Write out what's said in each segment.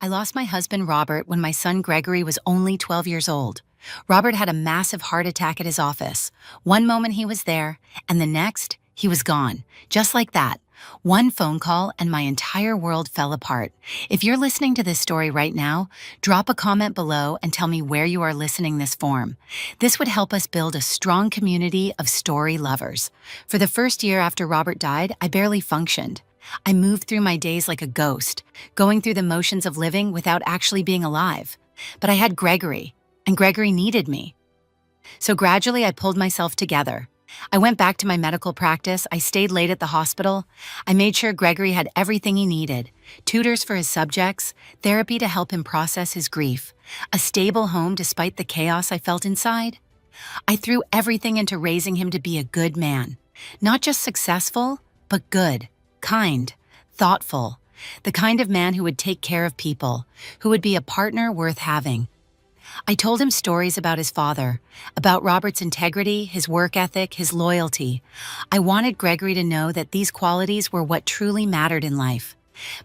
I lost my husband Robert when my son Gregory was only 12 years old. Robert had a massive heart attack at his office. One moment he was there, and the next, he was gone. Just like that. One phone call and my entire world fell apart. If you're listening to this story right now, drop a comment below and tell me where you are listening this from. This would help us build a strong community of story lovers. For the first year after Robert died, I barely functioned. I moved through my days like a ghost, going through the motions of living without actually being alive. But I had Gregory, and Gregory needed me. So gradually I pulled myself together. I went back to my medical practice, I stayed late at the hospital, I made sure Gregory had everything he needed, tutors for his subjects, therapy to help him process his grief, a stable home despite the chaos I felt inside. I threw everything into raising him to be a good man. Not just successful, but good, kind, thoughtful, the kind of man who would take care of people, who would be a partner worth having. I told him stories about his father, about Robert's integrity, his work ethic, his loyalty. I wanted Gregory to know that these qualities were what truly mattered in life.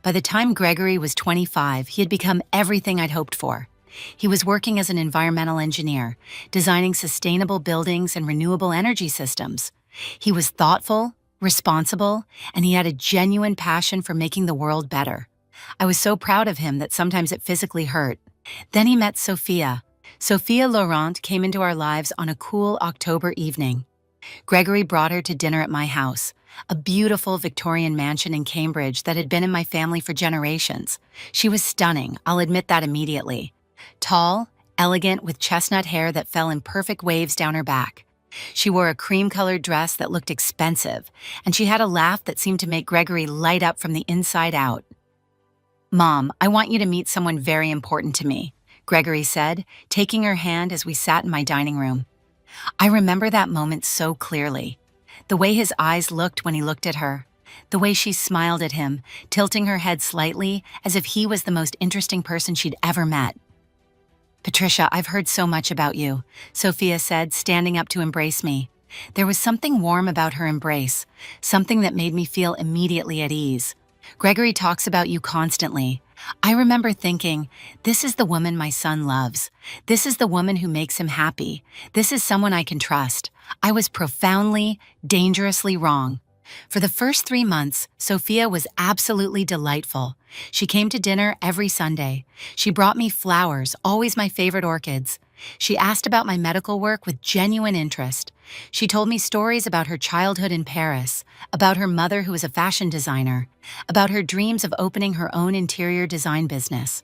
By the time Gregory was 25, he had become everything I'd hoped for. He was working as an environmental engineer, designing sustainable buildings and renewable energy systems. He was thoughtful, responsible, and he had a genuine passion for making the world better. I was so proud of him that sometimes it physically hurt. Then he met Sophia. Sophia Laurent came into our lives on a cool October evening. Gregory brought her to dinner at my house, a beautiful Victorian mansion in Cambridge that had been in my family for generations. She was stunning, I'll admit that immediately. Tall, elegant, with chestnut hair that fell in perfect waves down her back. She wore a cream-colored dress that looked expensive, and she had a laugh that seemed to make Gregory light up from the inside out. "Mom, I want you to meet someone very important to me," Gregory said, taking her hand as we sat in my dining room. I remember that moment so clearly. The way his eyes looked when he looked at her. The way she smiled at him, tilting her head slightly as if he was the most interesting person she'd ever met. "Patricia, I've heard so much about you," Sophia said, standing up to embrace me. There was something warm about her embrace, something that made me feel immediately at ease. "Gregory talks about you constantly." I remember thinking, this is the woman my son loves. This is the woman who makes him happy. This is someone I can trust. I was profoundly, dangerously wrong. For the first 3 months, Sophia was absolutely delightful. She came to dinner every Sunday. She brought me flowers, always my favorite orchids. She asked about my medical work with genuine interest. She told me stories about her childhood in Paris, about her mother who was a fashion designer, about her dreams of opening her own interior design business.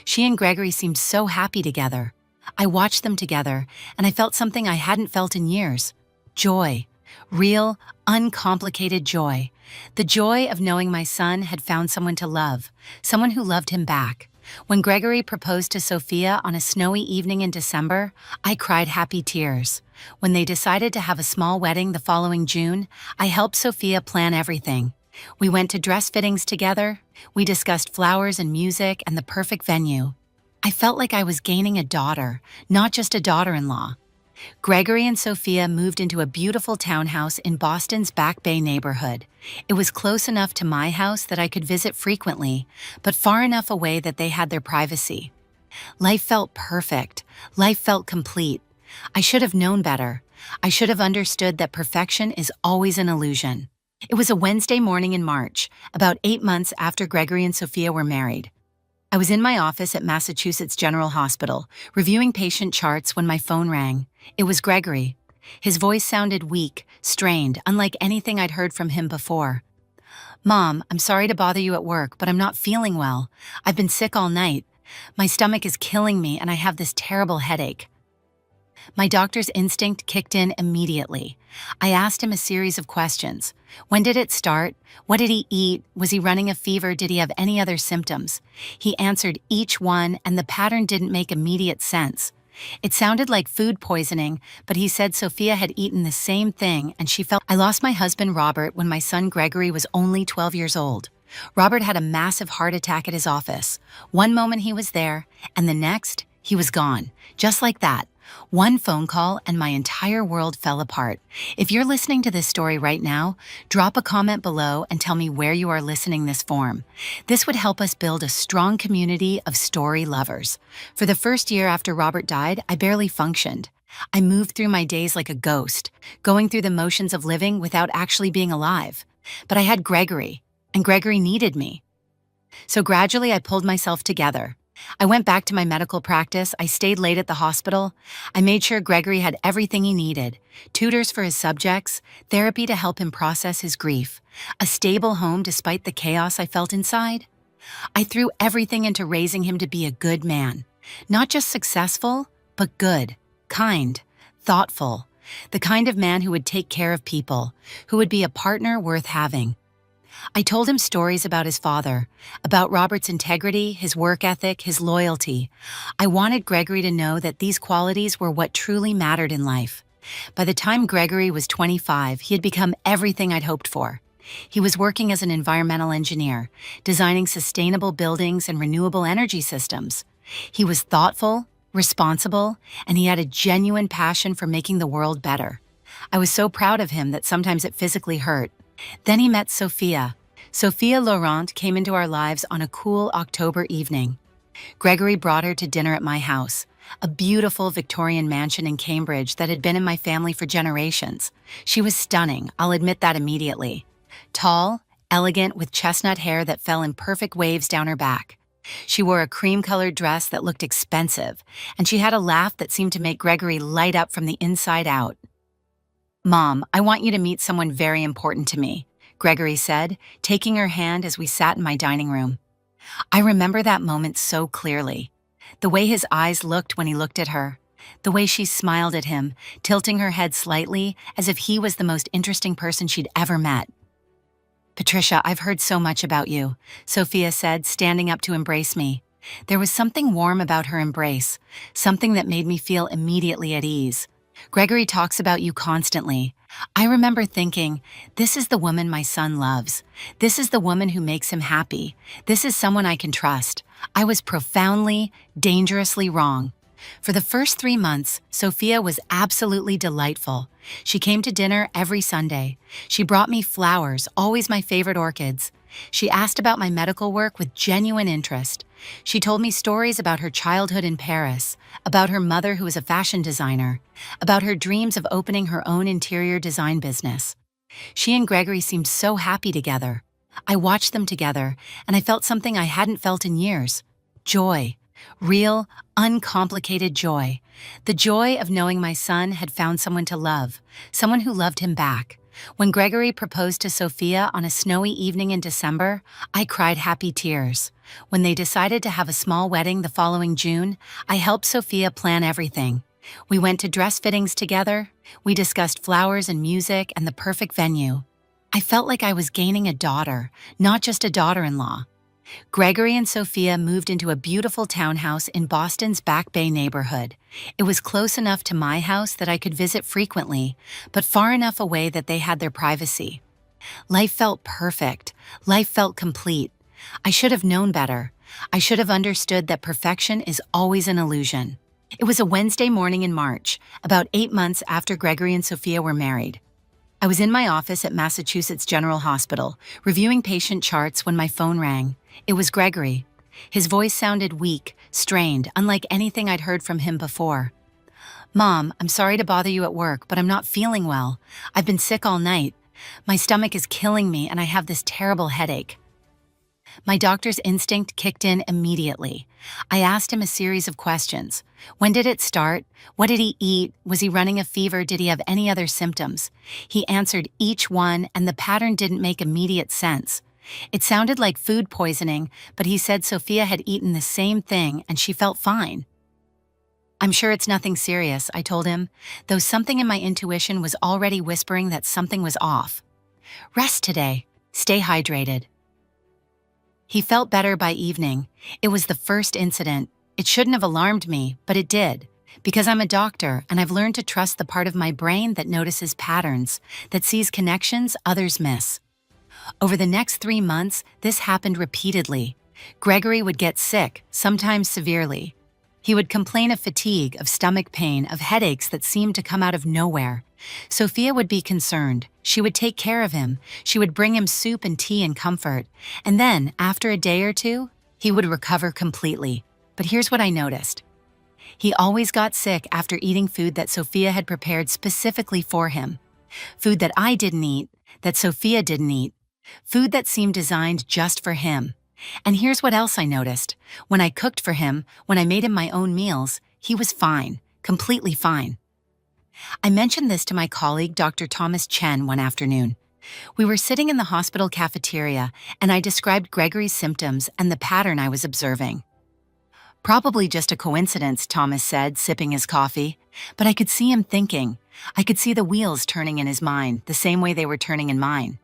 She and Gregory seemed so happy together. I watched them together, and I felt something I hadn't felt in years. Joy. Real, uncomplicated joy. The joy of knowing my son had found someone to love, someone who loved him back. When Gregory proposed to Sophia on a snowy evening in December, I cried happy tears. When they decided to have a small wedding the following June, I helped Sophia plan everything. We went to dress fittings together. We discussed flowers and music and the perfect venue. I felt like I was gaining a daughter, not just a daughter-in-law. Gregory and Sophia moved into a beautiful townhouse in Boston's Back Bay neighborhood. It was close enough to my house that I could visit frequently, but far enough away that they had their privacy. Life felt perfect. Life felt complete. I should have known better. I should have understood that perfection is always an illusion. It was a Wednesday morning in March, about 8 months after Gregory and Sophia were married. I was in my office at Massachusetts General Hospital, reviewing patient charts when my phone rang. It was Gregory. His voice sounded weak, strained, unlike anything I'd heard from him before. "Mom, I'm sorry to bother you at work, but I'm not feeling well. I've been sick all night. My stomach is killing me and I have this terrible headache." My doctor's instinct kicked in immediately. I asked him a series of questions. When did it start? What did he eat? Was he running a fever? Did he have any other symptoms? He answered each one, and the pattern didn't make immediate sense. It sounded like food poisoning, but he said Sophia had eaten the same thing and she felt. I lost my husband Robert when my son Gregory was only 12 years old. Robert had a massive heart attack at his office. One moment he was there, and the next, he was gone. Just like that. One phone call and my entire world fell apart. If you're listening to this story right now, drop a comment below and tell me where you are listening this from. This would help us build a strong community of story lovers. For the first year after Robert died, I barely functioned. I moved through my days like a ghost, going through the motions of living without actually being alive. But I had Gregory, and Gregory needed me. So gradually I pulled myself together. I went back to my medical practice, I stayed late at the hospital, I made sure Gregory had everything he needed, tutors for his subjects, therapy to help him process his grief, a stable home despite the chaos I felt inside. I threw everything into raising him to be a good man. Not just successful, but good, kind, thoughtful, the kind of man who would take care of people, who would be a partner worth having. I told him stories about his father, about Robert's integrity, his work ethic, his loyalty. I wanted Gregory to know that these qualities were what truly mattered in life. By the time Gregory was 25, he had become everything I'd hoped for. He was working as an environmental engineer, designing sustainable buildings and renewable energy systems. He was thoughtful, responsible, and he had a genuine passion for making the world better. I was so proud of him that sometimes it physically hurt. Then he met Sophia. Sophia Laurent came into our lives on a cool October evening. Gregory brought her to dinner at my house, a beautiful Victorian mansion in Cambridge that had been in my family for generations. She was stunning, I'll admit that immediately. Tall, elegant, with chestnut hair that fell in perfect waves down her back. She wore a cream-colored dress that looked expensive, and she had a laugh that seemed to make Gregory light up from the inside out. "Mom, I want you to meet someone very important to me," Gregory said, taking her hand as we sat in my dining room. I remember that moment so clearly. The way his eyes looked when he looked at her. The way she smiled at him, tilting her head slightly as if he was the most interesting person she'd ever met. "Patricia, I've heard so much about you," Sophia said, standing up to embrace me. There was something warm about her embrace, something that made me feel immediately at ease. "Gregory talks about you constantly." I remember thinking, this is the woman my son loves. This is the woman who makes him happy. This is someone I can trust. I was profoundly, dangerously wrong. For the first 3 months, Sophia was absolutely delightful. She came to dinner every Sunday. She brought me flowers, always my favorite orchids. She asked about my medical work with genuine interest. She told me stories about her childhood in Paris, about her mother who was a fashion designer, about her dreams of opening her own interior design business. She and Gregory seemed so happy together. I watched them together, and I felt something I hadn't felt in years. Joy. Real, uncomplicated joy. The joy of knowing my son had found someone to love, someone who loved him back. When Gregory proposed to Sophia on a snowy evening in December, I cried happy tears. When they decided to have a small wedding the following June, I helped Sophia plan everything. We went to dress fittings together. We discussed flowers and music and the perfect venue. I felt like I was gaining a daughter, not just a daughter-in-law. Gregory and Sophia moved into a beautiful townhouse in Boston's Back Bay neighborhood. It was close enough to my house that I could visit frequently, but far enough away that they had their privacy. Life felt perfect. Life felt complete. I should have known better. I should have understood that perfection is always an illusion. It was a Wednesday morning in March, about 8 months after Gregory and Sophia were married. I was in my office at Massachusetts General Hospital, reviewing patient charts when my phone rang. It was Gregory. His voice sounded weak, strained, unlike anything I'd heard from him before. "Mom, I'm sorry to bother you at work, but I'm not feeling well. I've been sick all night. My stomach is killing me and I have this terrible headache." My doctor's instinct kicked in immediately. I asked him a series of questions. When did it start? What did he eat? Was he running a fever? Did he have any other symptoms? He answered each one, and the pattern didn't make immediate sense. It sounded like food poisoning, but he said Sophia had eaten the same thing and she felt fine. "I'm sure it's nothing serious," I told him, though something in my intuition was already whispering that something was off. "Rest today. Stay hydrated." He felt better by evening. It was the first incident. It shouldn't have alarmed me, but it did. Because I'm a doctor and I've learned to trust the part of my brain that notices patterns, that sees connections others miss. Over the next 3 months, this happened repeatedly. Gregory would get sick, sometimes severely. He would complain of fatigue, of stomach pain, of headaches that seemed to come out of nowhere. Sophia would be concerned. She would take care of him. She would bring him soup and tea and comfort. And then, after a day or two, he would recover completely. But here's what I noticed. He always got sick after eating food that Sophia had prepared specifically for him. Food that I didn't eat, that Sophia didn't eat. Food that seemed designed just for him. And here's what else I noticed. When I cooked for him, when I made him my own meals, he was fine, completely fine. I mentioned this to my colleague, Dr. Thomas Chen, one afternoon. We were sitting in the hospital cafeteria, and I described Gregory's symptoms and the pattern I was observing. Probably just a coincidence, Thomas said, sipping his coffee. But I could see him thinking. I could see the wheels turning in his mind, the same way they were turning in mine.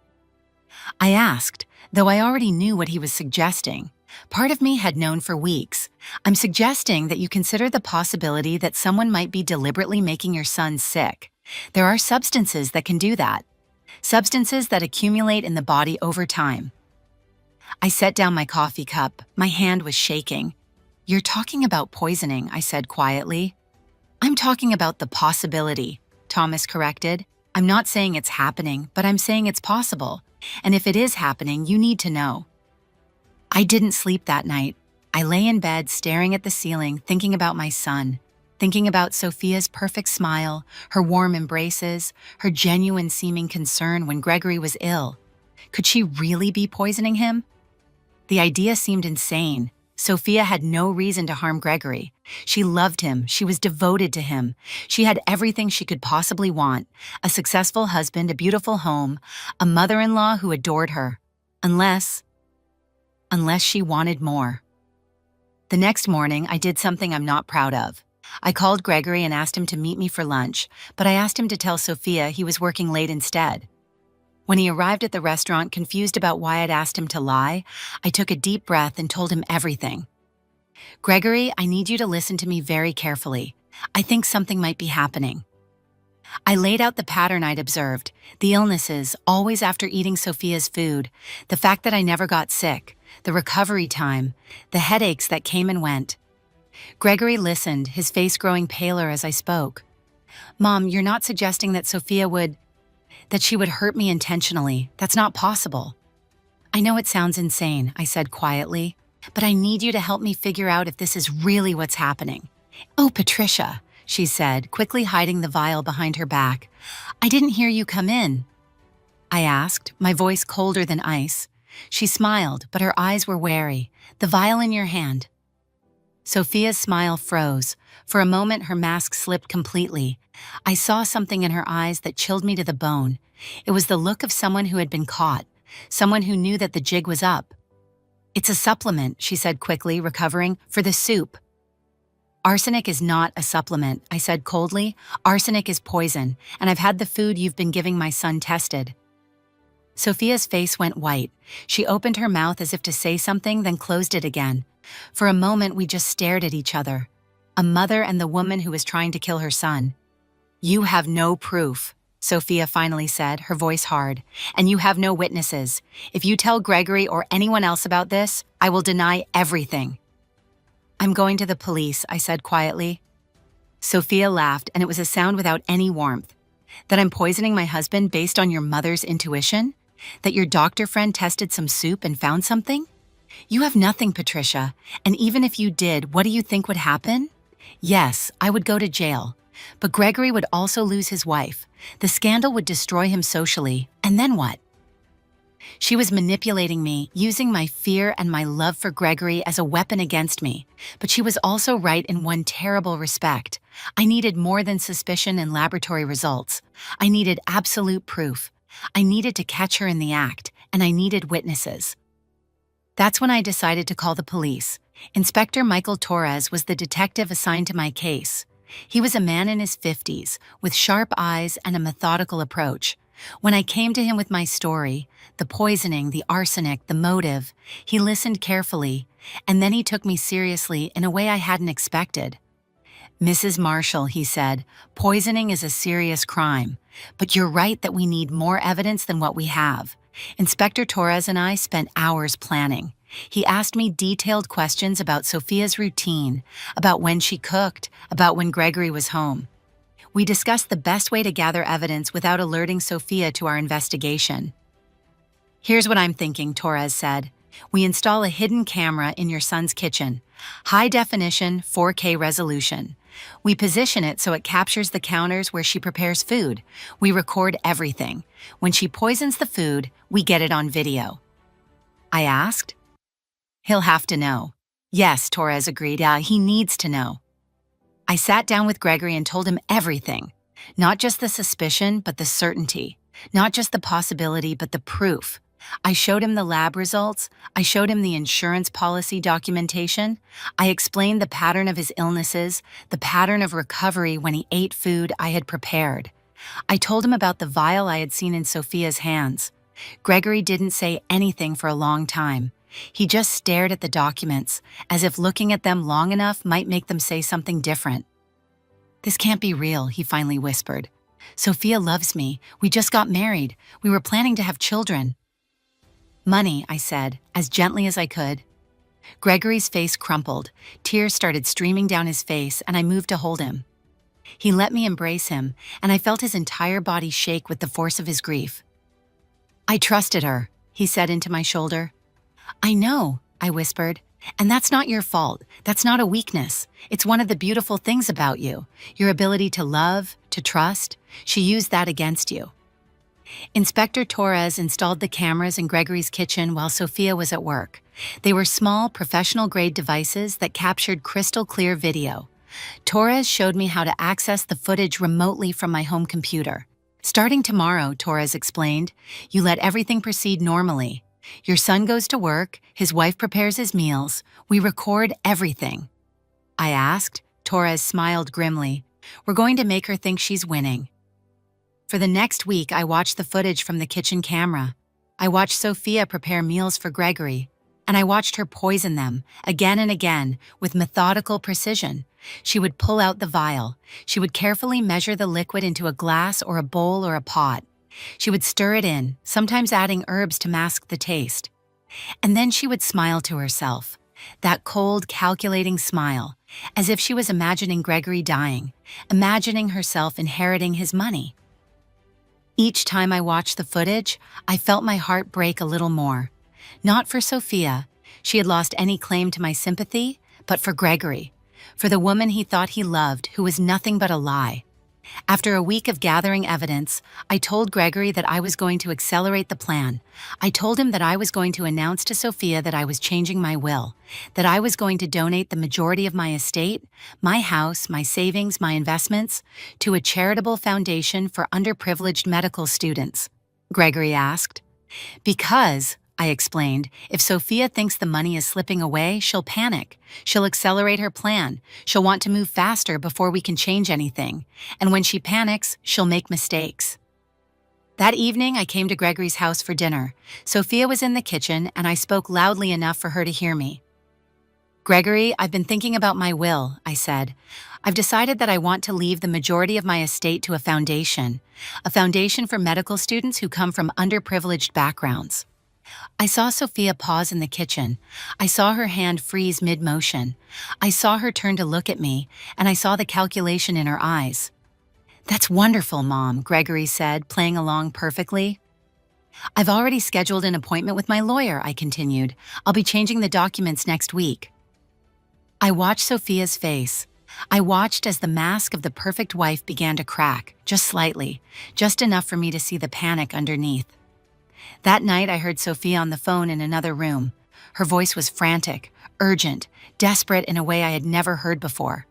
I asked, though I already knew what he was suggesting. Part of me had known for weeks. I'm suggesting that you consider the possibility that someone might be deliberately making your son sick. There are substances that can do that. Substances that accumulate in the body over time. I set down my coffee cup. My hand was shaking. You're talking about poisoning, I said quietly. I'm talking about the possibility, Thomas corrected. I'm not saying it's happening, but I'm saying it's possible. And if it is happening, you need to know. I didn't sleep that night. I lay in bed staring at the ceiling, thinking about my son, thinking about Sophia's perfect smile, her warm embraces, her genuine seeming concern when Gregory was ill. Could she really be poisoning him? The idea seemed insane. Sophia had no reason to harm Gregory. She loved him. She was devoted to him. She had everything she could possibly want: a successful husband, a beautiful home, a mother-in-law who adored her. Unless she wanted more. The next morning, I did something I'm not proud of. I called Gregory and asked him to meet me for lunch, but I asked him to tell Sophia he was working late instead. When he arrived at the restaurant, confused about why I'd asked him to lie, I took a deep breath and told him everything. Gregory, I need you to listen to me very carefully. I think something might be happening. I laid out the pattern I'd observed, the illnesses, always after eating Sophia's food, the fact that I never got sick, the recovery time, the headaches that came and went. Gregory listened, his face growing paler as I spoke. Mom, you're not suggesting that that she would hurt me intentionally. That's not possible. I know it sounds insane, I said quietly, but I need you to help me figure out if this is really what's happening. Oh, Patricia, she said, quickly hiding the vial behind her back. I didn't hear you come in. I asked, my voice colder than ice. She smiled, but her eyes were wary. The vial in your hand. Sophia's smile froze. For a moment, her mask slipped completely. I saw something in her eyes that chilled me to the bone. It was the look of someone who had been caught, someone who knew that the jig was up. It's a supplement, she said quickly, recovering, for the soup. Arsenic is not a supplement, I said coldly. Arsenic is poison, and I've had the food you've been giving my son tested. Sophia's face went white. She opened her mouth as if to say something, then closed it again. For a moment, we just stared at each other. A mother and the woman who was trying to kill her son. You have no proof, Sophia finally said, her voice hard. And you have no witnesses. If you tell Gregory or anyone else about this, I will deny everything. I'm going to the police, I said quietly. Sophia laughed, and it was a sound without any warmth. That I'm poisoning my husband based on your mother's intuition? That your doctor friend tested some soup and found something? You have nothing, Patricia, and even if you did, what do you think would happen? Yes, I would go to jail, but Gregory would also lose his wife. The scandal would destroy him socially, and then what? She was manipulating me, using my fear and my love for Gregory as a weapon against me, but she was also right in one terrible respect. I needed more than suspicion and laboratory results. I needed absolute proof. I needed to catch her in the act, and I needed witnesses. That's when I decided to call the police. Inspector Michael Torres was the detective assigned to my case. He was a man in his 50s, with sharp eyes and a methodical approach. When I came to him with my story, the poisoning, the arsenic, the motive, he listened carefully, and then he took me seriously in a way I hadn't expected. Mrs. Marshall, he said, poisoning is a serious crime, but you're right that we need more evidence than what we have. Inspector Torres and I spent hours planning. He asked me detailed questions about Sophia's routine, about when she cooked, about when Gregory was home. We discussed the best way to gather evidence without alerting Sophia to our investigation. "Here's what I'm thinking," Torres said. "We install a hidden camera in your son's kitchen. High-definition 4K resolution. We position it so it captures the counters where she prepares food. We record everything. When she poisons the food, we get it on video." I asked. "He'll have to know." "Yes," Torres agreed. "Yeah, he needs to know." I sat down with Gregory and told him everything. Not just the suspicion, but the certainty. Not just the possibility, but the proof. I showed him the lab results. I showed him the insurance policy documentation. I explained the pattern of his illnesses, the pattern of recovery when he ate food I had prepared. I told him about the vial I had seen in Sophia's hands. Gregory didn't say anything for a long time. He just stared at the documents, as if looking at them long enough might make them say something different. "This can't be real," he finally whispered. "Sophia loves me. We just got married. We were planning to have children." "Money," I said, as gently as I could. Gregory's face crumpled. Tears started streaming down his face, and I moved to hold him. He let me embrace him, and I felt his entire body shake with the force of his grief. "I trusted her," he said into my shoulder. "I know," I whispered, "and that's not your fault. That's not a weakness. It's one of the beautiful things about you, your ability to love, to trust. She used that against you." Inspector Torres installed the cameras in Gregory's kitchen while Sophia was at work. They were small, professional-grade devices that captured crystal-clear video. Torres showed me how to access the footage remotely from my home computer. "Starting tomorrow," Torres explained, "you let everything proceed normally. Your son goes to work, his wife prepares his meals. We record everything." I asked. Torres smiled grimly. "We're going to make her think she's winning." For the next week, I watched the footage from the kitchen camera. I watched Sophia prepare meals for Gregory, and I watched her poison them, again and again, with methodical precision. She would pull out the vial. She would carefully measure the liquid into a glass or a bowl or a pot. She would stir it in, sometimes adding herbs to mask the taste. And then she would smile to herself, that cold, calculating smile, as if she was imagining Gregory dying, imagining herself inheriting his money. Each time I watched the footage, I felt my heart break a little more. Not for Sophia, she had lost any claim to my sympathy, but for Gregory, for the woman he thought he loved, who was nothing but a lie. After a week of gathering evidence, I told Gregory that I was going to accelerate the plan. I told him that I was going to announce to Sophia that I was changing my will, that I was going to donate the majority of my estate, my house, my savings, my investments, to a charitable foundation for underprivileged medical students. Gregory asked. "Because," I explained, "if Sophia thinks the money is slipping away, she'll panic. She'll accelerate her plan. She'll want to move faster before we can change anything. And when she panics, she'll make mistakes." That evening, I came to Gregory's house for dinner. Sophia was in the kitchen, and I spoke loudly enough for her to hear me. "Gregory, I've been thinking about my will," I said. "I've decided that I want to leave the majority of my estate to a foundation for medical students who come from underprivileged backgrounds." I saw Sophia pause in the kitchen. I saw her hand freeze mid-motion. I saw her turn to look at me, and I saw the calculation in her eyes. "That's wonderful, Mom," Gregory said, playing along perfectly. "I've already scheduled an appointment with my lawyer," I continued. "I'll be changing the documents next week." I watched Sophia's face. I watched as the mask of the perfect wife began to crack, just slightly, just enough for me to see the panic underneath. That night, I heard Sophia on the phone in another room. Her voice was frantic, urgent, desperate in a way I had never heard before.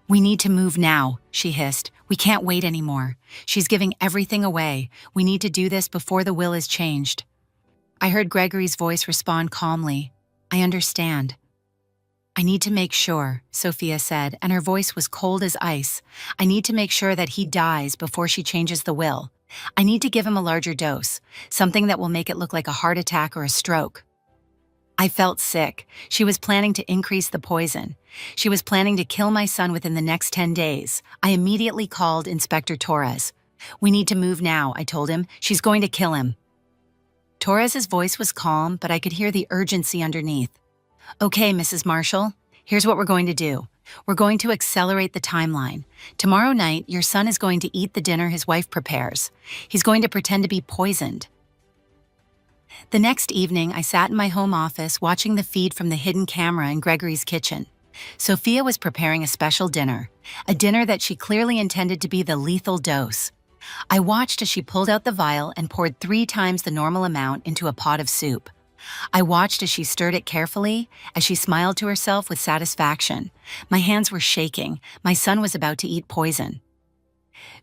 "We need to move now," she hissed. "We can't wait anymore. She's giving everything away. We need to do this before the will is changed." I heard Gregory's voice respond calmly. "I understand." "I need to make sure," Sophia said, and her voice was cold as ice. "I need to make sure that he dies before she changes the will. I need to give him a larger dose, something that will make it look like a heart attack or a stroke." I felt sick. She was planning to increase the poison. She was planning to kill my son within the next 10 days. I immediately called Inspector Torres. "We need to move now," I told him. "She's going to kill him." Torres's voice was calm, but I could hear the urgency underneath. "Okay, Mrs. Marshall, here's what we're going to do. We're going to accelerate the timeline. Tomorrow night, your son is going to eat the dinner his wife prepares. He's going to pretend to be poisoned." The next evening, I sat in my home office watching the feed from the hidden camera in Gregory's kitchen. Sophia was preparing a special dinner, a dinner that she clearly intended to be the lethal dose. I watched as she pulled out the vial and poured 3 times the normal amount into a pot of soup. I watched as she stirred it carefully, as she smiled to herself with satisfaction. My hands were shaking. My son was about to eat poison.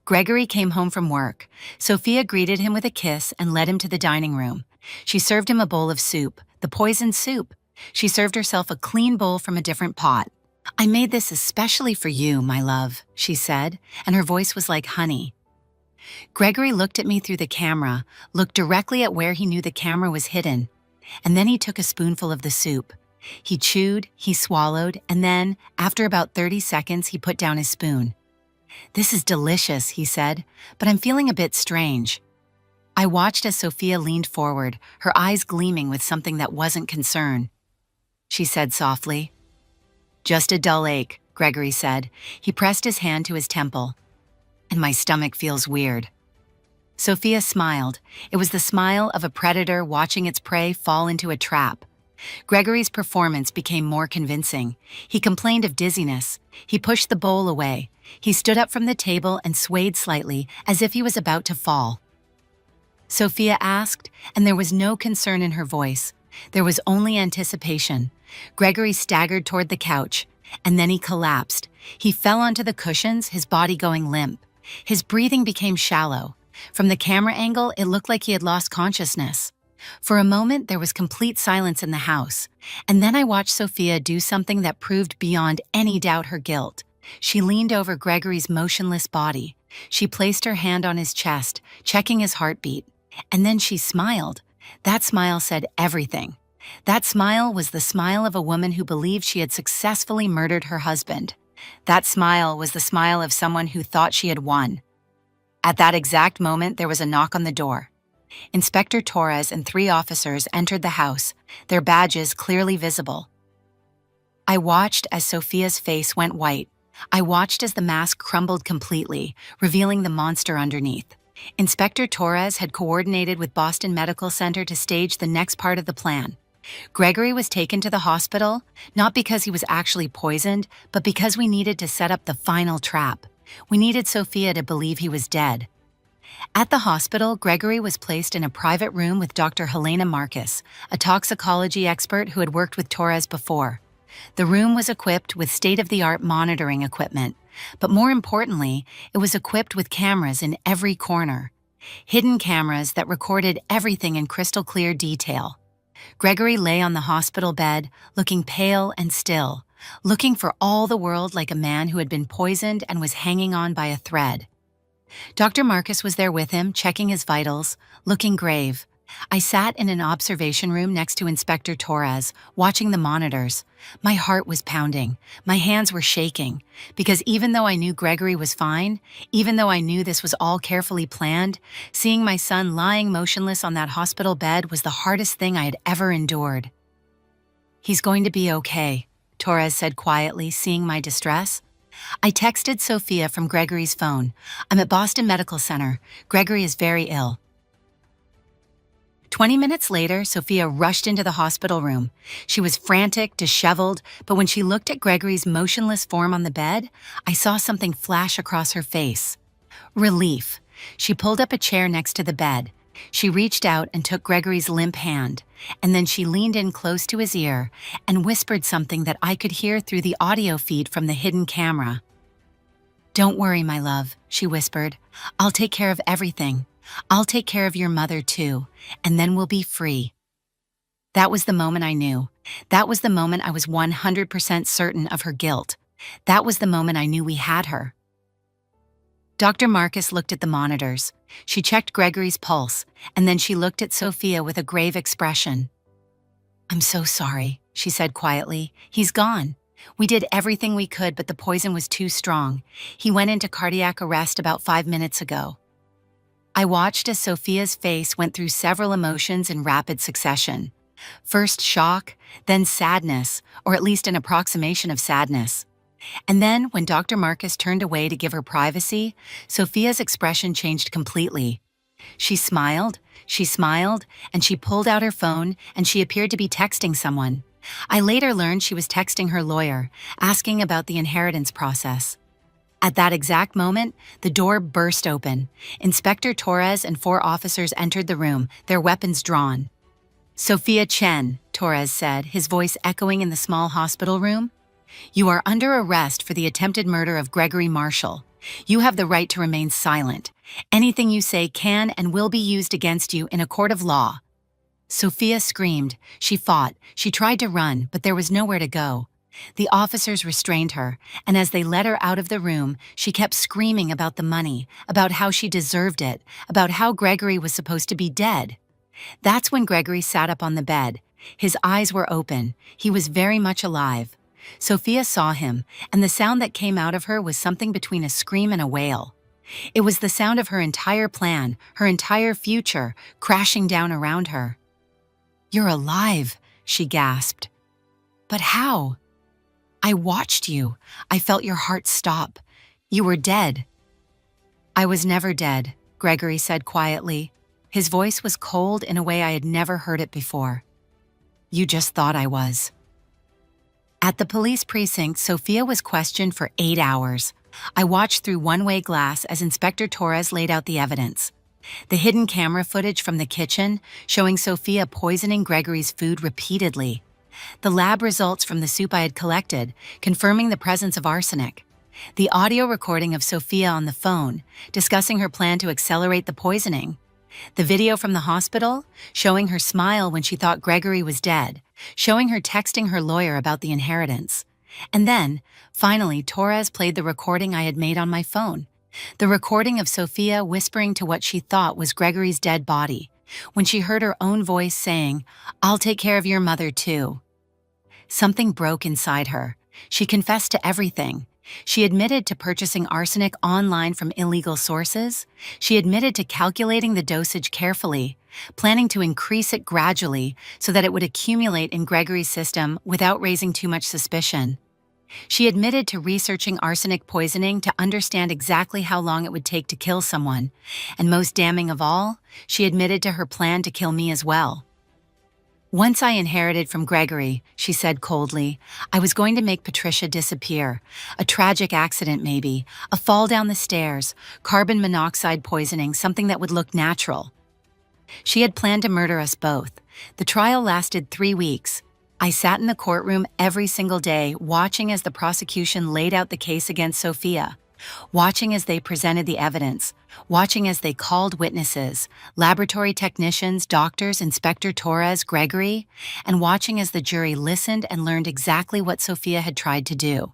Gregory came home from work. Sophia greeted him with a kiss and led him to the dining room. She served him a bowl of soup, the poisoned soup. She served herself a clean bowl from a different pot. "I made this especially for you, my love," she said, and her voice was like honey. Gregory looked at me through the camera, looked directly at where he knew the camera was hidden, and then he took a spoonful of the soup. He chewed, he swallowed, and then, after about 30 seconds, he put down his spoon. "This is delicious," he said, "but I'm feeling a bit strange." I watched as Sophia leaned forward, her eyes gleaming with something that wasn't concern. She said softly. "Just a dull ache," Gregory said. He pressed his hand to his temple. "And my stomach feels weird." Sophia smiled. It was the smile of a predator watching its prey fall into a trap. Gregory's performance became more convincing. He complained of dizziness. He pushed the bowl away. He stood up from the table and swayed slightly, as if he was about to fall. Sophia asked, and there was no concern in her voice. There was only anticipation. Gregory staggered toward the couch, and then he collapsed. He fell onto the cushions, his body going limp. His breathing became shallow. From the camera angle, it looked like he had lost consciousness. For a moment, there was complete silence in the house, and then I watched Sophia do something that proved beyond any doubt her guilt. She leaned over Gregory's motionless body. She placed her hand on his chest, checking his heartbeat, and then she smiled. That smile said everything. That smile was the smile of a woman who believed she had successfully murdered her husband. That smile was the smile of someone who thought she had won. At that exact moment, there was a knock on the door. Inspector Torres and 3 officers entered the house, their badges clearly visible. I watched as Sophia's face went white. I watched as the mask crumbled completely, revealing the monster underneath. Inspector Torres had coordinated with Boston Medical Center to stage the next part of the plan. Gregory was taken to the hospital, not because he was actually poisoned, but because we needed to set up the final trap. We needed Sophia to believe he was dead. At the hospital, Gregory was placed in a private room with Dr. Helena Marcus, a toxicology expert who had worked with Torres before. The room was equipped with state-of-the-art monitoring equipment, but more importantly, it was equipped with cameras in every corner. Hidden cameras that recorded everything in crystal-clear detail. Gregory lay on the hospital bed, looking pale and still, looking for all the world like a man who had been poisoned and was hanging on by a thread. Dr. Marcus was there with him, checking his vitals, looking grave. I sat in an observation room next to Inspector Torres, watching the monitors. My heart was pounding. My hands were shaking. Because even though I knew Gregory was fine, even though I knew this was all carefully planned, seeing my son lying motionless on that hospital bed was the hardest thing I had ever endured. "He's going to be okay," Torres said quietly, seeing my distress. I texted Sophia from Gregory's phone. "I'm at Boston Medical Center. Gregory is very ill." 20 minutes later, Sophia rushed into the hospital room. She was frantic, disheveled, but when she looked at Gregory's motionless form on the bed, I saw something flash across her face. Relief. She pulled up a chair next to the bed. She reached out and took Gregory's limp hand, and then she leaned in close to his ear and whispered something that I could hear through the audio feed from the hidden camera. "Don't worry, my love," she whispered. "I'll take care of everything. I'll take care of your mother too, and then we'll be free." That was the moment I knew. That was the moment I was 100% certain of her guilt. That was the moment I knew we had her. Dr. Marcus looked at the monitors. She checked Gregory's pulse, and then she looked at Sophia with a grave expression. "I'm so sorry," she said quietly. "He's gone. We did everything we could, but the poison was too strong. He went into cardiac arrest about 5 minutes ago." I watched as Sophia's face went through several emotions in rapid succession. First shock, then sadness, or at least an approximation of sadness. And then, when Dr. Marcus turned away to give her privacy, Sophia's expression changed completely. She smiled, and she pulled out her phone, and she appeared to be texting someone. I later learned she was texting her lawyer, asking about the inheritance process. At that exact moment, the door burst open. Inspector Torres and 4 officers entered the room, their weapons drawn. "Sophia Chen," Torres said, his voice echoing in the small hospital room. "You are under arrest for the attempted murder of Gregory Marshall. You have the right to remain silent. Anything you say can and will be used against you in a court of law." Sophia screamed. She fought. She tried to run, but there was nowhere to go. The officers restrained her, and as they led her out of the room, she kept screaming about the money, about how she deserved it, about how Gregory was supposed to be dead. That's when Gregory sat up on the bed. His eyes were open. He was very much alive. Sophia saw him, and the sound that came out of her was something between a scream and a wail. It was the sound of her entire plan, her entire future, crashing down around her. "You're alive," she gasped. "But how?" "I watched you. I felt your heart stop. You were dead." "I was never dead," Gregory said quietly. His voice was cold in a way I had never heard it before. "You just thought I was." At the police precinct, Sophia was questioned for 8 hours. I watched through one-way glass as Inspector Torres laid out the evidence. The hidden camera footage from the kitchen, showing Sophia poisoning Gregory's food repeatedly. The lab results from the soup I had collected, confirming the presence of arsenic. The audio recording of Sophia on the phone, discussing her plan to accelerate the poisoning. The video from the hospital, showing her smile when she thought Gregory was dead, showing her texting her lawyer about the inheritance. And then, finally, Torres played the recording I had made on my phone. The recording of Sophia whispering to what she thought was Gregory's dead body, when she heard her own voice saying, "I'll take care of your mother too." Something broke inside her. She confessed to everything. She admitted to purchasing arsenic online from illegal sources. She admitted to calculating the dosage carefully, planning to increase it gradually so that it would accumulate in Gregory's system without raising too much suspicion. She admitted to researching arsenic poisoning to understand exactly how long it would take to kill someone. And most damning of all, she admitted to her plan to kill me as well. "Once I inherited from Gregory," she said coldly, "I was going to make Patricia disappear. A tragic accident maybe, a fall down the stairs, carbon monoxide poisoning, something that would look natural." She had planned to murder us both. The trial lasted 3 weeks. I sat in the courtroom every single day, watching as the prosecution laid out the case against Sophia, watching as they presented the evidence, watching as they called witnesses, laboratory technicians, doctors, Inspector Torres, Gregory, and watching as the jury listened and learned exactly what Sophia had tried to do.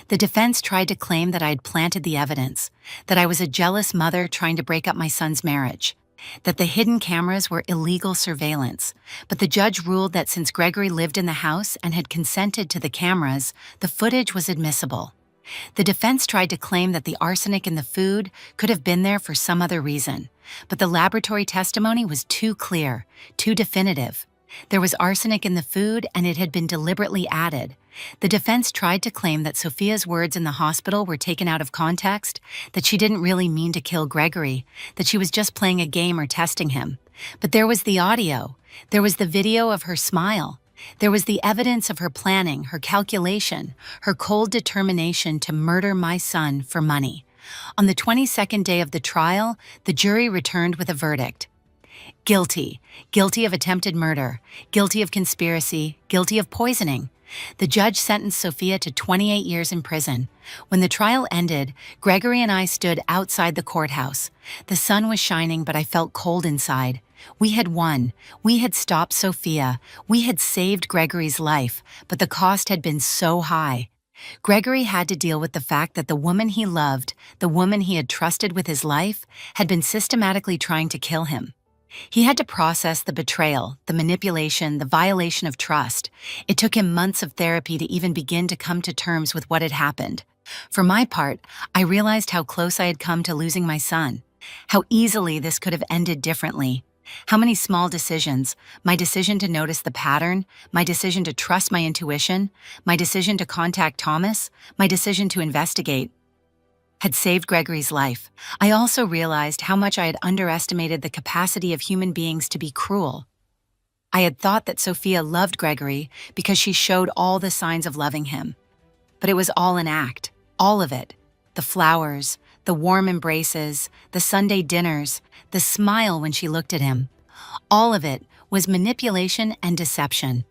The defense tried to claim that I had planted the evidence, that I was a jealous mother trying to break up my son's marriage, that the hidden cameras were illegal surveillance, but the judge ruled that since Gregory lived in the house and had consented to the cameras, the footage was admissible. The defense tried to claim that the arsenic in the food could have been there for some other reason, but the laboratory testimony was too clear, too definitive. There was arsenic in the food and it had been deliberately added. The defense tried to claim that Sophia's words in the hospital were taken out of context, that she didn't really mean to kill Gregory, that she was just playing a game or testing him. But there was the audio. There was the video of her smile. There was the evidence of her planning, her calculation, her cold determination to murder my son for money. On the 22nd day of the trial, the jury returned with a verdict. Guilty. Guilty of attempted murder. Guilty of conspiracy. Guilty of poisoning. The judge sentenced Sophia to 28 years in prison. When the trial ended, Gregory and I stood outside the courthouse. The sun was shining, but I felt cold inside. We had won. We had stopped Sophia. We had saved Gregory's life, but the cost had been so high. Gregory had to deal with the fact that the woman he loved, the woman he had trusted with his life, had been systematically trying to kill him. He had to process the betrayal, the manipulation, the violation of trust. It took him months of therapy to even begin to come to terms with what had happened. For my part, I realized how close I had come to losing my son. How easily this could have ended differently. How many small decisions, my decision to notice the pattern, my decision to trust my intuition, my decision to contact Thomas, my decision to investigate, had saved Gregory's life. I also realized how much I had underestimated the capacity of human beings to be cruel. I had thought that Sophia loved Gregory because she showed all the signs of loving him. But it was all an act, all of it. The flowers, the warm embraces, the Sunday dinners, the smile when she looked at him. All of it was manipulation and deception.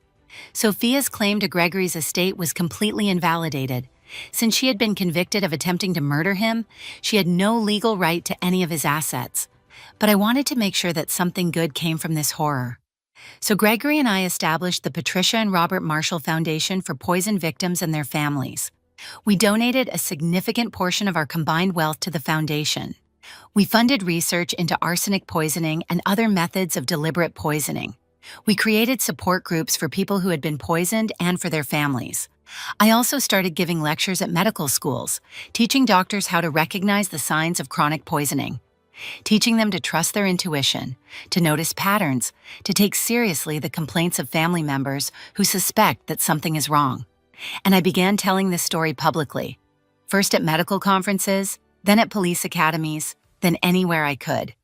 Sophia's claim to Gregory's estate was completely invalidated. Since she had been convicted of attempting to murder him, she had no legal right to any of his assets. But I wanted to make sure that something good came from this horror. So Gregory and I established the Patricia and Robert Marshall Foundation for poison victims and their families. We donated a significant portion of our combined wealth to the foundation. We funded research into arsenic poisoning and other methods of deliberate poisoning. We created support groups for people who had been poisoned and for their families. I also started giving lectures at medical schools, teaching doctors how to recognize the signs of chronic poisoning, teaching them to trust their intuition, to notice patterns, to take seriously the complaints of family members who suspect that something is wrong. And I began telling this story publicly, first at medical conferences, then at police academies, then anywhere I could.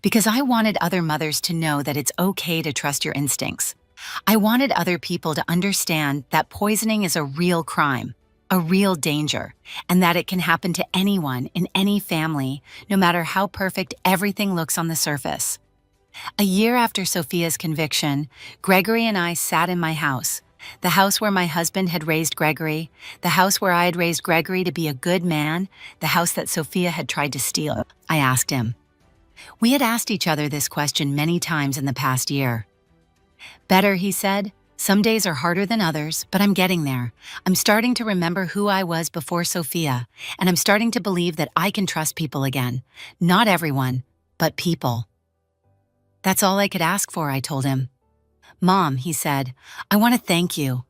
Because I wanted other mothers to know that it's okay to trust your instincts. I wanted other people to understand that poisoning is a real crime, a real danger, and that it can happen to anyone in any family, no matter how perfect everything looks on the surface. A year after Sophia's conviction, Gregory and I sat in my house, the house where my husband had raised Gregory, the house where I had raised Gregory to be a good man, the house that Sophia had tried to steal. I asked him. We had asked each other this question many times in the past year. Better, he said. Some days are harder than others, but I'm getting there. I'm starting to remember who I was before Sophia, and I'm starting to believe that I can trust people again. Not everyone, but people. That's all I could ask for, I told him. Mom, he said, I want to thank you.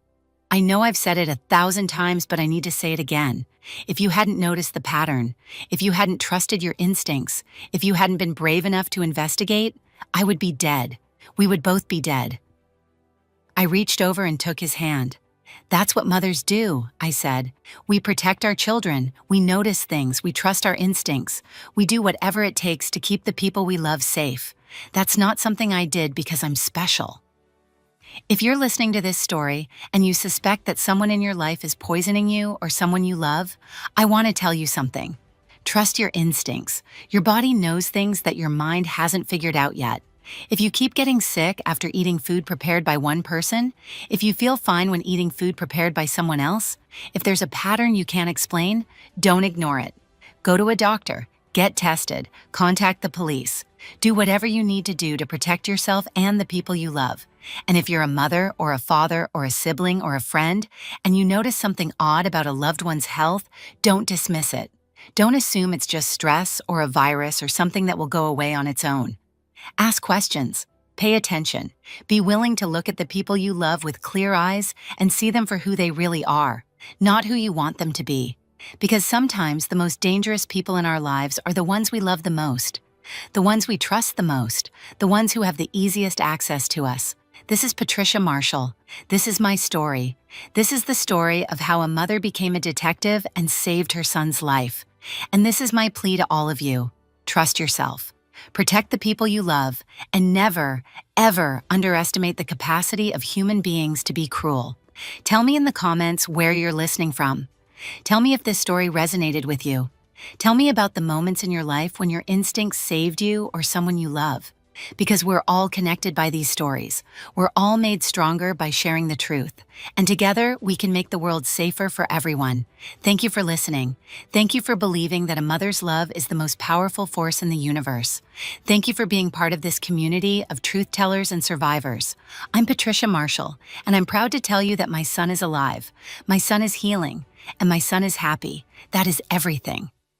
I know I've said it 1,000 times, but I need to say it again. If you hadn't noticed the pattern, if you hadn't trusted your instincts, if you hadn't been brave enough to investigate, I would be dead. We would both be dead. I reached over and took his hand. That's what mothers do, I said. We protect our children, we notice things, we trust our instincts. We do whatever it takes to keep the people we love safe. That's not something I did because I'm special. If you're listening to this story and you suspect that someone in your life is poisoning you or someone you love, I want to tell you something. Trust your instincts. Your body knows things that your mind hasn't figured out yet. If you keep getting sick after eating food prepared by one person, if you feel fine when eating food prepared by someone else, if there's a pattern you can't explain, don't ignore it. Go to a doctor, get tested, contact the police. Do whatever you need to do to protect yourself and the people you love. And if you're a mother or a father or a sibling or a friend, and you notice something odd about a loved one's health, don't dismiss it. Don't assume it's just stress or a virus or something that will go away on its own. Ask questions. Pay attention. Be willing to look at the people you love with clear eyes and see them for who they really are, not who you want them to be. Because sometimes the most dangerous people in our lives are the ones we love the most, the ones we trust the most, the ones who have the easiest access to us. This is Patricia Marshall. This is my story. This is the story of how a mother became a detective and saved her son's life. And this is my plea to all of you. Trust yourself. Protect the people you love, and never, ever underestimate the capacity of human beings to be cruel. Tell me in the comments where you're listening from. Tell me if this story resonated with you. Tell me about the moments in your life when your instincts saved you or someone you love. Because we're all connected by these stories. We're all made stronger by sharing the truth. And together, we can make the world safer for everyone. Thank you for listening. Thank you for believing that a mother's love is the most powerful force in the universe. Thank you for being part of this community of truth tellers and survivors. I'm Patricia Marshall, and I'm proud to tell you that my son is alive. My son is healing, and my son is happy. That is everything.